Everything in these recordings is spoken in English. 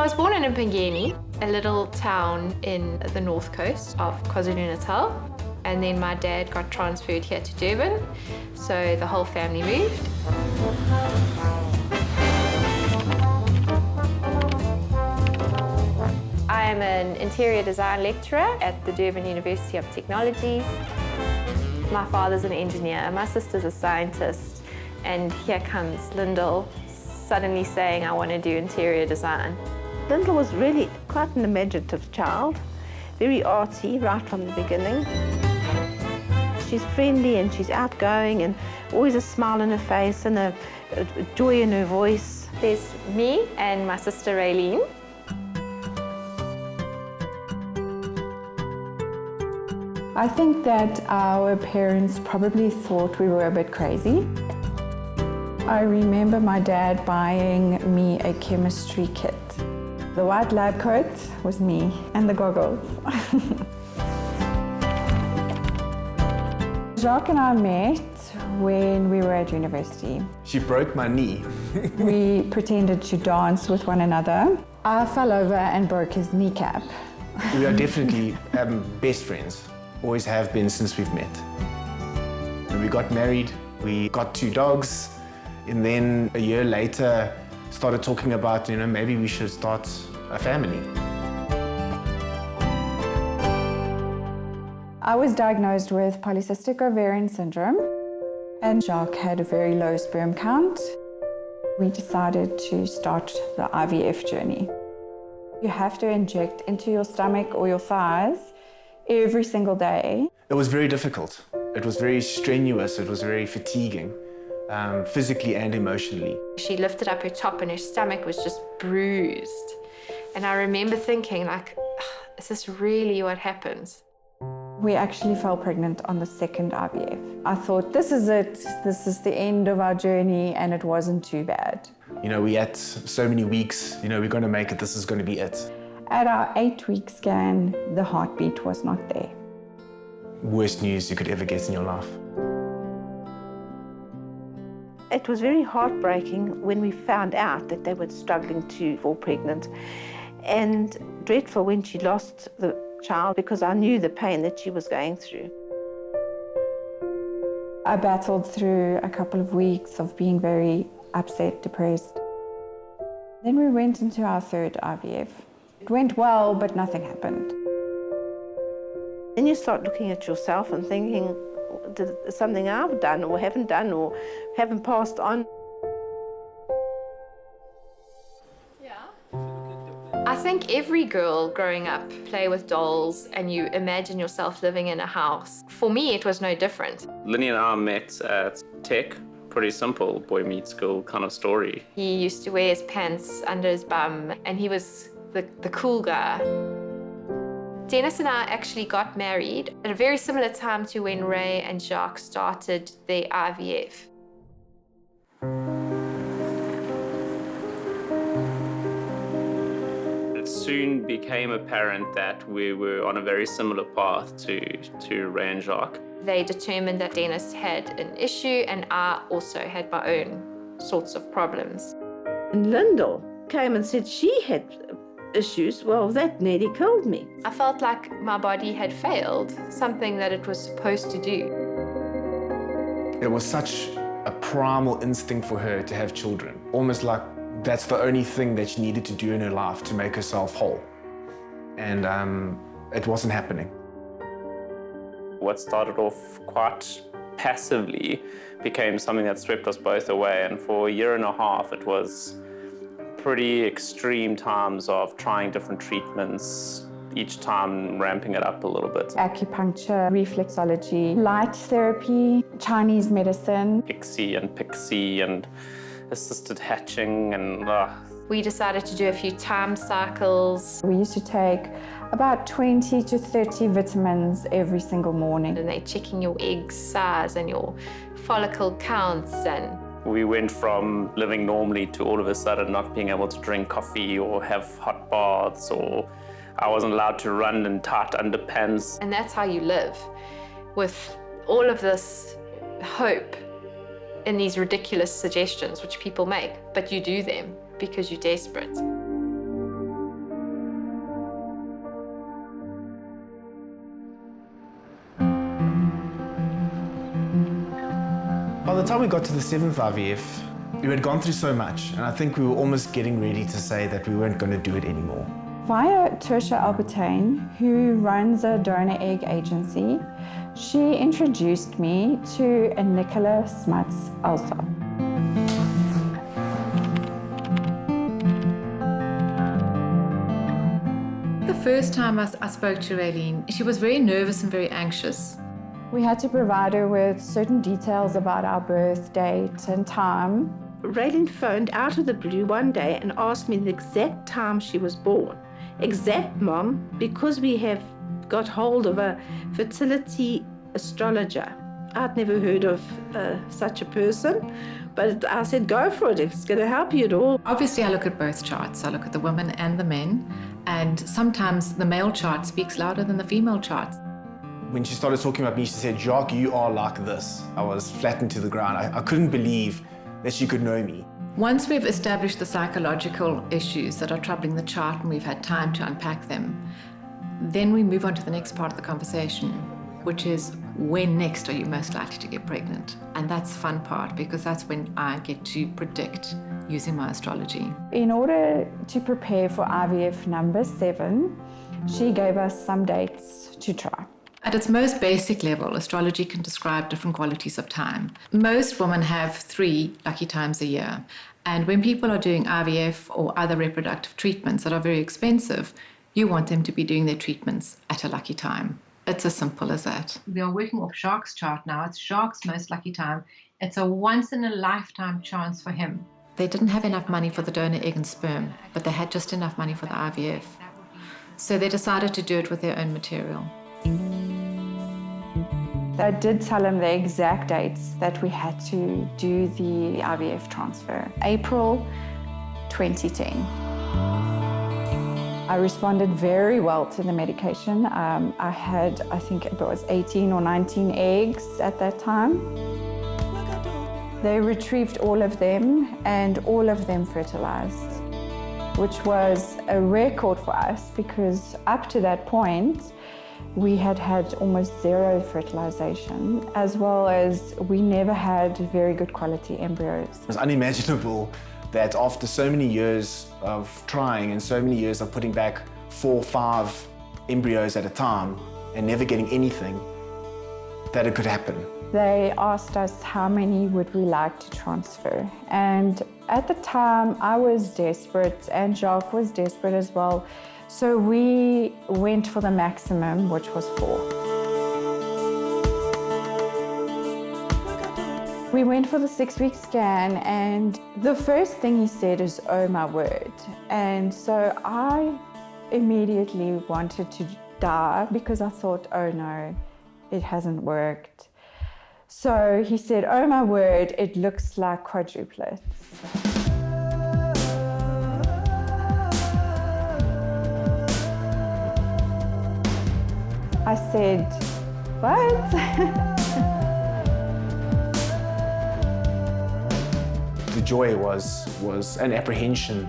was born in Mpangeni, a little town in the north coast of KwaZulu-Natal. And then my dad got transferred here to Durban, so the whole family moved. I am an interior design lecturer at the Durban University of Technology. My father's an engineer, my sister's a scientist, and here comes Lyndall suddenly saying, I want to do interior design. Lyndall was really quite an imaginative child, very arty right from the beginning. She's friendly and she's outgoing and always a smile on her face and a joy in her voice. There's me and my sister Raylene. I think that our parents probably thought we were a bit crazy. I remember my dad buying me a chemistry kit. The white lab coat was me and the goggles. Jacques and I met when we were at university. She broke my knee. We pretended to dance with one another. I fell over and broke his kneecap. We are definitely best friends, always have been since we've met. When we got married, we got 2 dogs, and then a year later started talking about, maybe we should start a family. I was diagnosed with polycystic ovarian syndrome, and Jacques had a very low sperm count. We decided to start the IVF journey. You have to inject into your stomach or your thighs every single day. It was very difficult. It was very strenuous. It was very fatiguing, physically and emotionally. She lifted up her top and her stomach was just bruised. And I remember thinking, is this really what happens? We actually fell pregnant on the 2nd IVF. I thought, this is it. This is the end of our journey, and it wasn't too bad. We had so many weeks, we're going to make it. This is going to be it. At our 8-week scan, the heartbeat was not there. Worst news you could ever get in your life. It was very heartbreaking when we found out that they were struggling to fall pregnant, and dreadful when she lost the child, because I knew the pain that she was going through. I battled through a couple of weeks of being very upset, depressed. Then we went into our 3rd IVF. It went well, but nothing happened. Then you start looking at yourself and thinking, did something I've done or haven't done or haven't passed on? I think every girl growing up play with dolls and you imagine yourself living in a house. For me, it was no different. Linny and I met at Tech. Pretty simple boy meets girl kind of story. He used to wear his pants under his bum and he was the cool guy. Dennis and I actually got married at a very similar time to when Ray and Jacques started their IVF. It soon became apparent that we were on a very similar path to Ray and Jacques. They determined that Dennis had an issue and I also had my own sorts of problems. And Lyndall came and said she had issues. Well, that nearly killed me. I felt like my body had failed, something that it was supposed to do. It was such a primal instinct for her to have children, almost like that's the only thing that she needed to do in her life to make herself whole. And it wasn't happening. What started off quite passively became something that swept us both away, and for a year and a half it was pretty extreme times of trying different treatments, each time ramping it up a little bit. Acupuncture, reflexology, light therapy, Chinese medicine. Pixie and assisted hatching and... We decided to do a few time cycles. We used to take about 20 to 30 vitamins every single morning. And they're checking your egg size and your follicle counts. And we went from living normally to all of a sudden not being able to drink coffee or have hot baths, or I wasn't allowed to run in tight underpants. And that's how you live, with all of this hope in these ridiculous suggestions which people make, but you do them because you're desperate. the time we got to the 7th IVF, we had gone through so much, and I think we were almost getting ready to say that we weren't going to do it anymore. Via Tertia Albertine, who runs a donor egg agency, she introduced me to a Nicola Smuts Allsop. The first time I spoke to Raylene, she was very nervous and very anxious. We had to provide her with certain details about our birth date and time. Raylene phoned out of the blue one day and asked me the exact time she was born. Exact, Mom, because we have got hold of a fertility astrologer. I'd never heard of such a person, but I said, go for it if it's going to help you at all. Obviously, I look at both charts. I look at the women and the men, and sometimes the male chart speaks louder than the female chart. When she started talking about me, she said, Jacques, you are like this. I was flattened to the ground. I couldn't believe that she could know me. Once we've established the psychological issues that are troubling the chart and we've had time to unpack them, then we move on to the next part of the conversation, which is when next are you most likely to get pregnant? And that's the fun part, because that's when I get to predict using my astrology. In order to prepare for IVF number 7, she gave us some dates to try. At its most basic level, astrology can describe different qualities of time. Most women have 3 lucky times a year. And when people are doing IVF or other reproductive treatments that are very expensive, you want them to be doing their treatments at a lucky time. It's as simple as that. We are working off Jacques' chart now. It's Jacques' most lucky time. It's a once-in-a-lifetime chance for him. They didn't have enough money for the donor egg and sperm, but they had just enough money for the IVF. So they decided to do it with their own material. I did tell him the exact dates that we had to do the IVF transfer. April 2010. I responded very well to the medication. I had, I think it was 18 or 19 eggs at that time. They retrieved all of them, and all of them fertilized, which was a record for us because up to that point, we had had almost 0 fertilization, as well as we never had very good quality embryos. It was unimaginable that after so many years of trying and so many years of putting back 4 or 5 embryos at a time and never getting anything, that it could happen. They asked us how many would we like to transfer. And at the time, I was desperate and Jacques was desperate as well. So we went for the maximum, which was 4. We went for the 6-week scan, and the first thing he said is, oh my word. And so I immediately wanted to die because I thought, oh no, it hasn't worked. So he said, oh my word, it looks like quadruplets. I said, what? The joy was an apprehension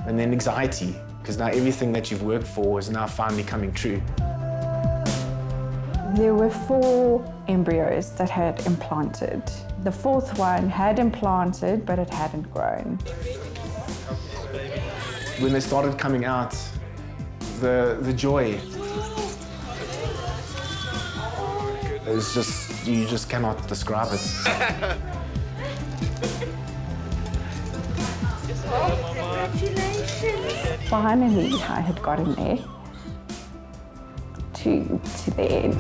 and then anxiety, because now everything that you've worked for is now finally coming true. There were 4 embryos that had implanted. The 4th one had implanted, but it hadn't grown. When they started coming out, the joy, it's just, you just cannot describe it. Congratulations. Finally, I had gotten there to the end.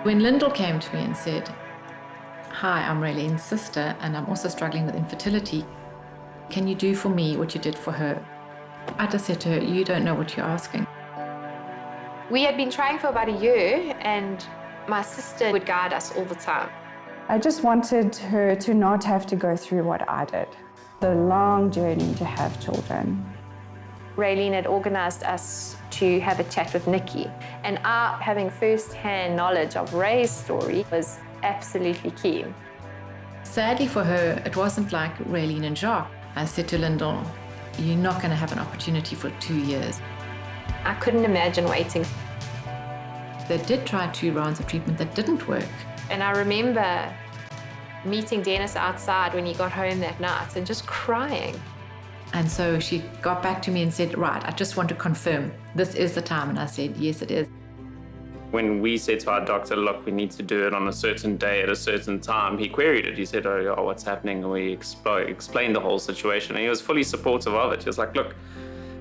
When Lyndall came to me and said, "Hi, I'm Raylene's sister and I'm also struggling with infertility. Can you do for me what you did for her?" I just said to her, "You don't know what you're asking." We had been trying for about a year, and my sister would guide us all the time. I just wanted her to not have to go through what I did. The long journey to have children. Raylene had organised us to have a chat with Nikki, and our having first-hand knowledge of Ray's story was absolutely key. Sadly for her, it wasn't like Raylene and Jacques. I said to Lyndall, "You're not going to have an opportunity for 2 years." I couldn't imagine waiting. They did try 2 rounds of treatment that didn't work. And I remember meeting Dennis outside when he got home that night and just crying. And so she got back to me and said, "Right, I just want to confirm this is the time." And I said, "Yes, it is." When we said to our doctor, "Look, we need to do it on a certain day at a certain time," he queried it. He said, "Oh, yeah, what's happening?" And we explained the whole situation. And he was fully supportive of it. He was like, "Look,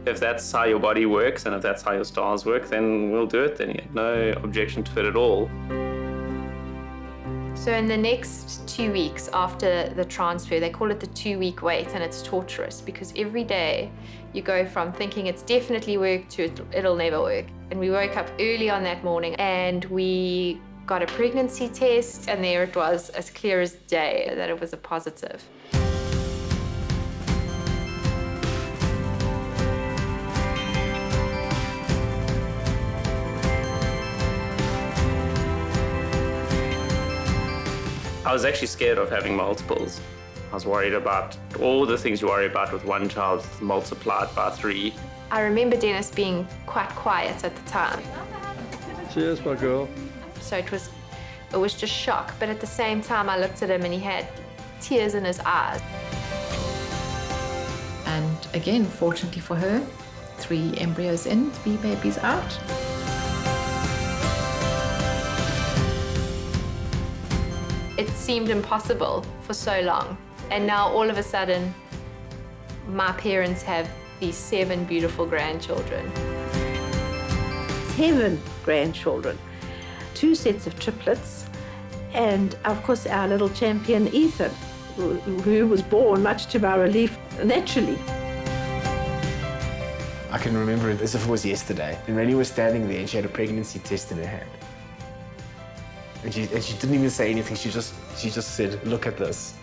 if that's how your body works and if that's how your stars work, then we'll do it." Then he had no objection to it at all. So in the next 2 weeks after the transfer, they call it the 2-week wait, and it's torturous because every day you go from thinking it's definitely worked to it'll never work. And we woke up early on that morning and we got a pregnancy test, and there it was, as clear as day, that it was a positive. I was actually scared of having multiples. I was worried about all the things you worry about with one child multiplied by 3. I remember Dennis being quite quiet at the time. Cheers, my girl. So it was just shock, but at the same time I looked at him and he had tears in his eyes. And again, fortunately for her, 3 embryos in, 3 babies out. It seemed impossible for so long. And now all of a sudden, my parents have these 7 beautiful grandchildren. 7 grandchildren, 2 sets of triplets, and of course our little champion Ethan, who was born, much to my relief, naturally. I can remember it as if it was yesterday. And Raylene was standing there and she had a pregnancy test in her hand. And she didn't even say anything, she just said, "Look at this."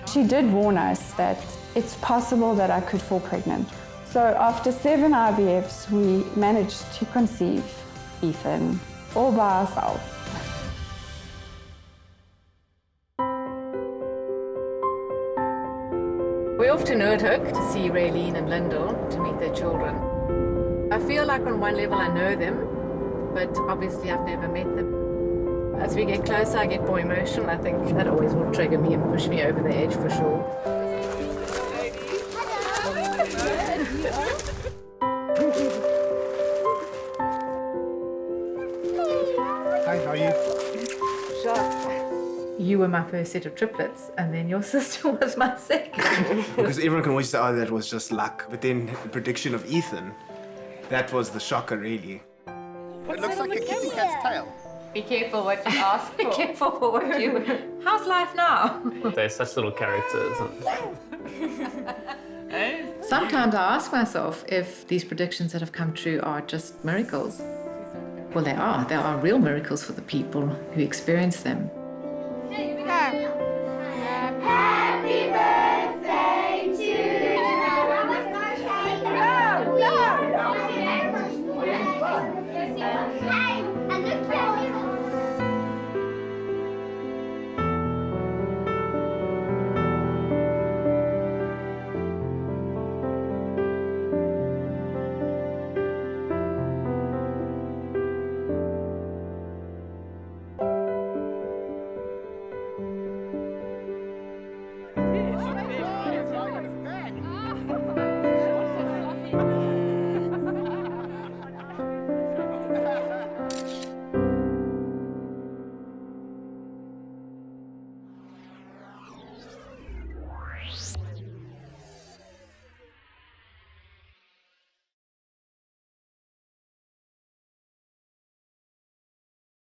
She did warn us that it's possible that I could fall pregnant. So after 7 IVFs, we managed to conceive Ethan all by ourselves. We often nerdhook to see Raylene and Lyndall, to meet their children. I feel like on one level I know them, but obviously I've never met them. As we get closer, I get more emotional. I think that always will trigger me and push me over the edge for sure. Hi, how are you? You were my first set of triplets, and then your sister was my second. Because everyone can always say, "Oh, that was just luck." But then the prediction of Ethan, that was the shocker, really. It looks like a kitty cat's tail. Be careful what you ask for. Be careful for what you... How's life now? They're such little characters. Sometimes I ask myself if these predictions that have come true are just miracles. Well, they are. They are real miracles for the people who experience them.